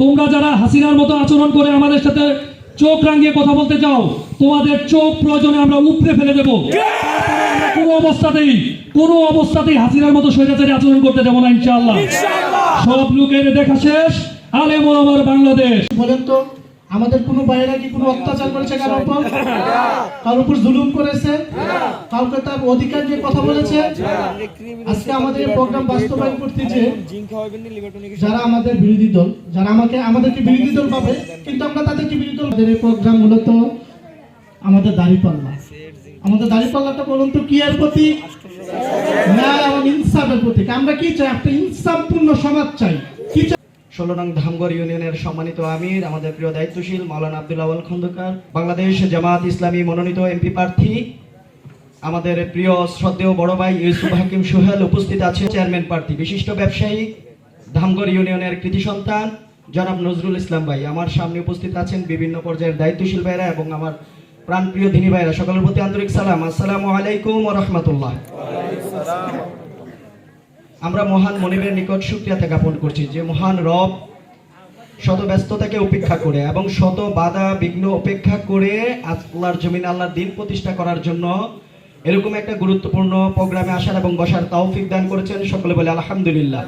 তোমরা যারা হাসিনার মতো আচরণ করে আমাদের সাথে চোখ রাঙিয়ে কথা বলতে চাও, তোমাদের চোখ প্রয়োজনে আমরা উপড়ে ফেলে দেবো। কোনো অবস্থাতেই হাসিনার মতো স্বৈরাচারী আচরণ করতে যাবো না ইনশাআল্লাহ। সব লোকের দেখা শেষ, আলেম ওলামার বাংলাদেশ। বলেন তো, আমাদের কোনো ভাইয়েরা কি কোনো অত্যাচার করেছে কারোর উপর? কারোর উপর জুলুম করেছে? কাউকে তার অধিকার নিয়ে কথা বলেছে? আজকে আমাদের এই প্রোগ্রাম বাস্তবায়ন করতে যে যারা আমাদের বিরোধী দল, যারা আমাদেরকে বিরোধী দল পাবে, কিন্তু আমরা তাদেরকে বিরোধী দল। আমাদের এই প্রোগ্রাম মূলত আমাদের দাঁড়িপাল্লা। আমাদের দাঁড়িপাল্লাটা বলুন তো কি এর প্রতি? ন্যায় এবং ইনসাফের প্রতীক। আমরা কি চাই? একটা ইনসাফপূর্ণ সমাজ চাই। 16 নং ধামগড় ইউনিয়নের সম্মানিত আমির, আমাদের প্রিয় দায়িত্বশীল মাওলানা আব্দুল আওয়াল খন্দকার, বাংলাদেশ জামাত ইসলামী মনোনীত এমপি প্রার্থী, আমাদের প্রিয় শ্রদ্ধেয় বড় ভাই ইউসুফ হাকিম সোহেল উপস্থিত আছে, চেয়ারম্যান প্রার্থী, বিশিষ্ট ব্যবসায়ী, ধামগড় ইউনিয়নের কৃতি সন্তান জনাব নজরুল ইসলাম ভাই, আমার সামনে উপস্থিত আছেন বিভিন্ন পর্যায়ের দায়িত্বশীল ভাইরা এবং আমার প্রাণপ্রিয় দিনী ভাইরা, সকলের প্রতি আন্তরিক সালাম। আসসালামু আলাইকুম ওয়া রাহমাতুল্লাহ। আমরা মহান মনিবের নিকট শুকরিয়া জ্ঞাপন করছি যে মহান রব শত ব্যস্ততাকে উপেক্ষা করে এবং শত বাধা বিঘ্ন উপেক্ষা করে আল্লাহর জমিন আল্লাহর দিন প্রতিষ্ঠা করার জন্য এরকম একটা গুরুত্বপূর্ণ প্রোগ্রামে আসার এবং বসার তৌফিক দান করেছেন। সকলে বলে আলহামদুলিল্লাহ।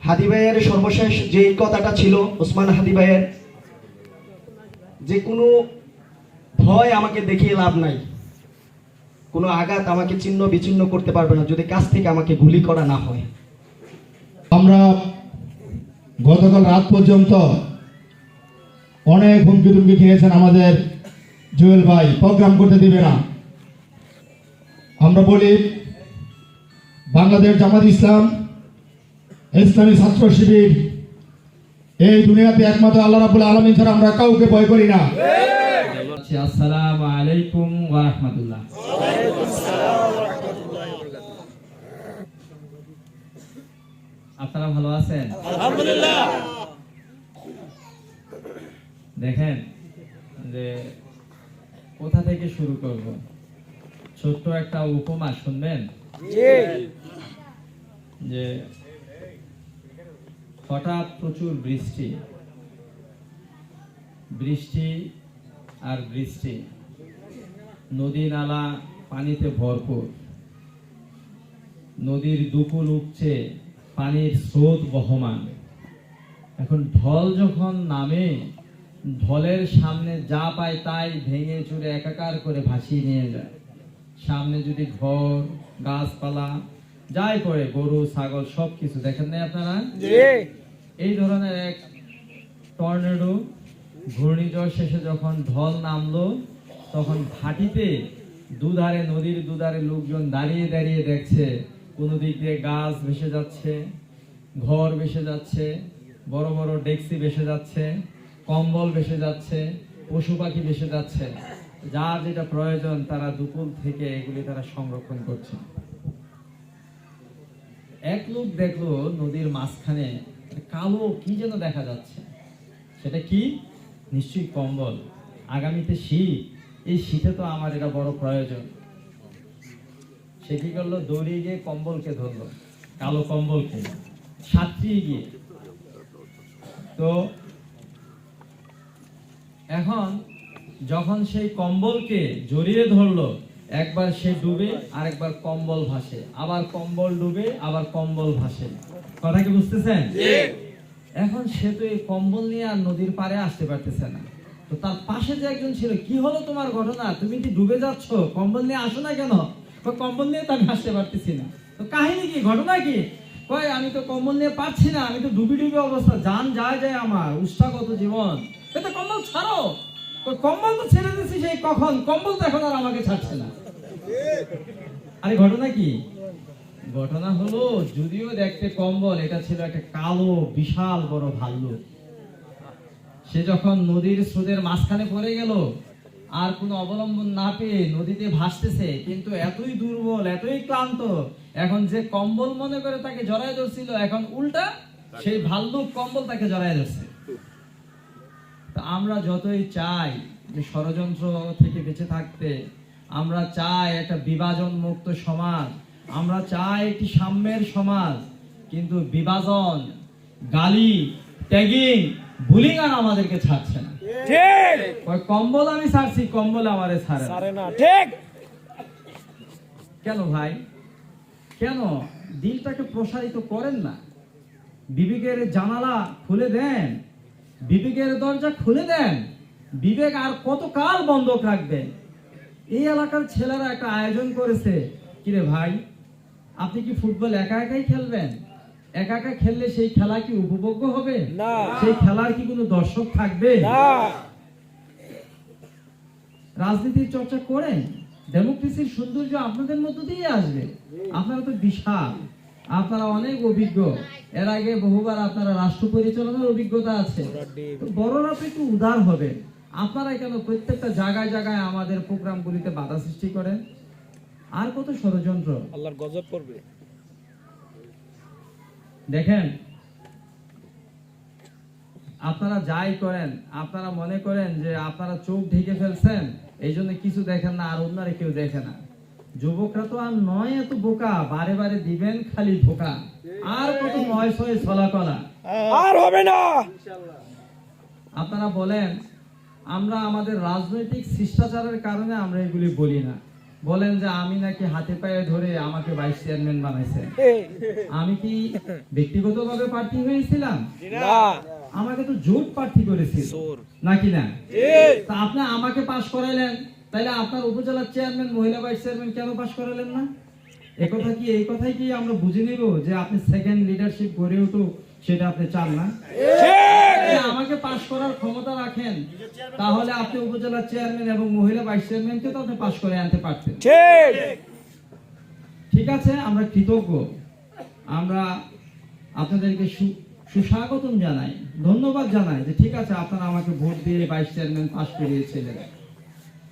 হাদি ভাইয়ের সর্বশেষ যে কথাটা ছিল, ওসমান হাদি ভাইয়ের, যে কোনো ভয় আমাকে দেখিয়ে লাভ নাই, কোনো আঘাত আমাকে ছিন্ন বিচ্ছিন্ন করতে পারবে না যদি কাছ থেকে আমাকে গুলি করা না হয়। আমরা গতকাল রাত পর্যন্ত অনেক হুমকি টুমকি খেয়েছেন আমাদের জুয়েল ভাই, প্রোগ্রাম করতে দিবে না। আমরা বলি বাংলাদেশ জামাত ইসলামী ছাত্র শিবির এই দুনিয়াতে একমাত্র আল্লাহ রাব্বুল আলামিন ছাড়া আমরা কাউকে ভয় করি না। আসসালামু আলাইকুম ওয়া রাহমাতুল্লাহ। আপনারা ভালো আছেন? আলহামদুলিল্লাহ। দেখেন যে কোথা থেকে শুরু করব, ছোট্ট একটা উপমা শুনবেন। যে হঠাৎ প্রচুর বৃষ্টি আর বৃষ্টি, নদী নালা পানিতে ভরপুর, নদীর দুকুল উঠছে, পানির স্রোত বহমান। এখন ঢল যখন নামে, ঢলের সামনে যা পায় তাই ভেঙে চুরে একাকার করে ভাসিয়ে নিয়ে যায়। সামনে যদি ঘর গাছপালা যাই পড়ে, গরু ছাগল সবকিছু, দেখেন না আপনারা? এই ধরনের এক টর্নেডো ঘূর্ণিঝড় শেষে যখন ঢল নামলো, তখন ভাটিতে দুধারে, নদীর দুধারে লোকজন দাঁড়িয়ে দাঁড়িয়ে দেখছে কোনো দিক দিয়ে গাছ ভেসে যাচ্ছে, ঘর ভেসে যাচ্ছে, বড় বড় ডেক্সি ভেসে যাচ্ছে, কম্বল ভেসে যাচ্ছে, পশু পাখি ভেসে যাচ্ছে। যার যেটা প্রয়োজন তারা দুপুর থেকে এগুলি তারা সংরক্ষণ করছে। এক লোক দেখলো নদীর মাঝখানে কালো কি যেন দেখা যাচ্ছে। সেটা কি? নিশ্চয়ই কম্বল। আগামীতে শীত, এই শীতে তো আমার এটা বড় প্রয়োজন। সে কি করলো? দৌড়িয়ে গিয়ে কম্বলকে ধরলো, কালো কম্বলকে সাঁতরিয়ে গিয়ে। তো এখন যখন সেই কম্বলকে জড়িয়ে ধরলো, একবার সে ডুবে, আরেকবার কম্বল ভাসে, আবার কম্বল ডুবে, আবার কম্বল ভাসে। কথা কি বুঝতেছেন? এখন সে তো এই কম্বল নিয়ে আর নদীর পাড়ে আসতে পারতেছে না। তো তার পাশে যে একজন ছিল, কি হলো তোমার ঘটনা? তুমি কি ডুবে যাচ্ছ? কম্বল নিয়ে আসো না কেন? কম্বল নিয়ে তো আমি আসতে পারতেছি না। তো কাহিনী কি, ঘটনা কি? কয় আমি তো কম্বল নিয়ে পারছি না, আমি তো ডুবি ডুবি অবস্থা, জান যায় আমার, উৎসাহগত জীবন। তো কম্বল ছাড়ো। কম্বল তো ছেড়ে দিচ্ছি সেই কখন, কম্বল তো এখন আর আমাকে ছাড়ছে না। আরে ঘটনা কি? ঘটনা হলো, যদিও দেখতে কম্বল, এটা ছিল একটা কালো বিশাল বড় ভাল্লুক। সে যখন নদীর স্রোতের মাঝখানে পড়ে গেল, আর কোনো অবলম্বন না পেয়ে নদীতে ভাসতেছে, কিন্তু এতই দুর্বল, এতই ক্লান্ত, এখন যে কম্বল মনে করে তাকে জড়ায় ধরছিল, এখন উল্টা সেই ভাল্লুক কম্বল তাকে জড়ায় ধরছে। তো আমরা যতই চাই যে ষড়যন্ত্র থেকে বেঁচে থাকতে, আমরা চাই একটা বিভাজন মুক্ত সমাজ, আমরা চাই একটি সাম্যের সমাজ, কিন্তু বিভাজন, গালি, ট্যাগিং, বুলিং আর আমাদেরকে ছাড়ছে না। ওই কম্বল আমি ছাড়ছি, কম্বল আমারে ছাড়ে না। কেন ভাই, কেন দিলটাকে প্রসারিত করেন না? বিবেকের জানালা খুলে দেন, বিবেকের দরজা খুলে দেন। বিবেক আর কতকাল বন্ধক রাখবেন? এই এলাকার ছেলেরা একটা আয়োজন করেছে। কিরে ভাই, আপনি কি ফুটবল একা একাই খেলবেন? একা একা খেললে সেই খেলা কি উপভোগ্য হবে? না। সেই খেলার কি কোনো দর্শক থাকবে? না। রাজনীতির চর্চা করেন, ডেমোক্রেসির সৌন্দর্য আপনাদের মধ্য দিয়ে আসবে। আপনারা তো বিশাল, আপনারা অনেক অভিজ্ঞ, এর আগে বহুবার আপনারা রাষ্ট্র পরিচালনার অভিজ্ঞতা আছে। তো বড়রা তো একটু উদার হবে। আপনারা কেন প্রত্যেকটা জায়গায় জায়গায় আমাদের প্রোগ্রামগুলিতে বাধা সৃষ্টি করেন? আর কত ষড়যন্ত্র! আল্লাহর গজব পড়বে। দেখেন, আপনারা যাই করেন, আপনারা মনে করেন যে আপনারা চোখ ঢেকে ফেলছেন, এই জন্য কিছু দেখেন না, আর অন্যরা কেউ দেখে না। যুবকরা তো আর নয় এত বোকা, বারে বারে দিবেন খালি ধোকা। আর কত নয় ছয় ছলা কলা, আর হবে না। আপনারা বলেন আমরা আমাদের রাজনৈতিক শিষ্টাচারের কারণে আমরা এগুলি বলি না। বলেন যে আমি নাকি হাতে পায়ে ধরে আমাকে ভাইস চেয়ারম্যান বানাইছে। আমি কি ব্যক্তিগতভাবে প্রার্থী হয়েছিলাম? না, আমাকে তো জোট প্রার্থী করেছিল, নাকি না? তা আপনি আমাকে পাশ করাইলেন, তাইলে আপনার উপজেলার চেয়ারম্যান, মহিলা ভাইস চেয়ারম্যান কেন পাশ করালেন না? এই কথাই কি আমরা বুঝে নিব যে আপনি সেকেন্ড লিডারশিপ গড়ে উঠুক, সেটা আপনি চান না? আমাকে পাশ করার ক্ষমতা রাখেন, তাহলে আপনি উপজেলার চেয়ারম্যান এবং মহিলা ভাইস চেয়ারম্যানকে তো আপনি পাশ করে আনতে পারতেন। ঠিক আছে, আমরা কৃতজ্ঞ, আমরা আপনাদেরকে সুস্বাগতম জানাই, ধন্যবাদ জানাই যে ঠিক আছে আপনারা আমাকে ভোট দিয়ে ভাইস চেয়ারম্যান পাশ করিয়েছিলেন।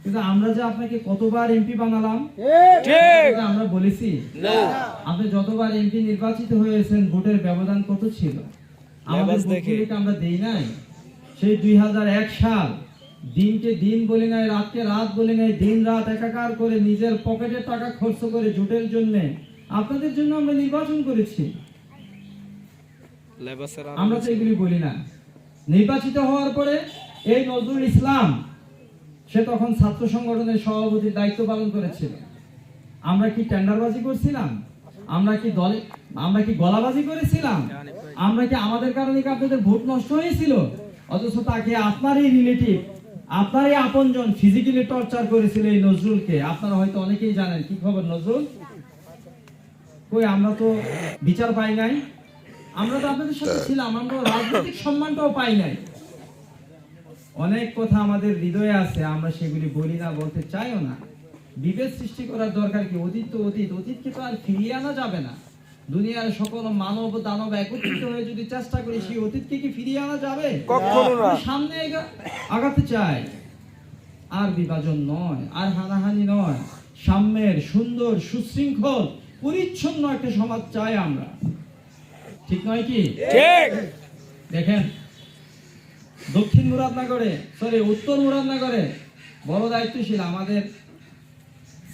কিন্তু আমরা যে আপনাকে কতবার এমপি বানালাম আমরা বলেছি? আপনি যতবার এমপি নির্বাচিত হয়েছেন, ভোটের ব্যবধান কত ছিল? আমাদের ভোটগুলিকে আমরা দেই নাই? সেই 2001 সাল, দিনকে দিন বলি নাই, রাতকে রাত বলি নাই, দিন রাত একাকার করে নিজের পকেটের টাকা খরচ করে জোটের জন্য, আপনাদের জন্য আমরা নির্বাচন করেছি। আমরা তো এগুলি বলি না। নির্বাচিত হওয়ার পরে এই নজরুল ইসলাম, সে তখন ছাত্র সংগঠনের সভাপতির দায়িত্ব পালন করেছিল। আমরা কি টেন্ডারবাজি করছিলাম? আমরা কি গলাবাজি করেছিলাম? আমরা কি আমাদের কারণে কি আপনাদের ভোট নষ্ট হয়েছিল? অথচ তাকে আপনারই রিলেটিভ, আপনারই আপনজন ফিজিক্যালি টর্চার করেছিল এই নজরুলকে। আপনারা হয়তো অনেকেই জানেন। কি খবর নজরুল? কই, আমরা তো বিচার পাই নাই। আমরা তো আপনাদের সাথে ছিলাম, আমরা রাজনৈতিক সম্মানটাও পাই নাই। অনেক কথা আমাদের হৃদয়ে আছে, আমরা সেগুলি বলি না, বলতে চাইও না। বিভেদ সৃষ্টি করার দরকার কি? অতীত তো অতীত, অতীতকে তো আর ফিরিয়ে আনা যাবে না। দুনিয়ার সকল মানব দানব একত্রিত হয়ে যদি চেষ্টা করি, সেই অতীতকে কি ফিরিয়ে আনা যাবে? কখনো না। সামনে আগাতে চাই, আর বিভাজন নয়, আর হানাহানি নয়, সাম্যের সুন্দর সুশৃঙ্খল পরিচ্ছন্ন একটা সমাজ চাই আমরা। ঠিক নয় কি? ঠিক। দেখেন, দক্ষিণ উত্তর মুরাদনগরে বড় দায়িত্বশীল আমাদের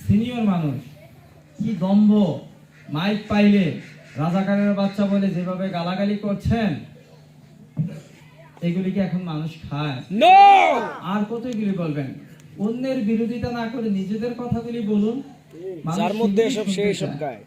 সিনিয়র মানুষ, কি দম্ভ! মাইক পাইলে রাজাকারের বাচ্চা বলে যেভাবে গালাগালি করছেন, এগুলি কি এখন মানুষ খায়? আর কত এগুলি বলবেন? অন্যের বিরোধিতা না করে নিজেদের কথাগুলি বলুন, যার মধ্যে এসব সেই সব গায়।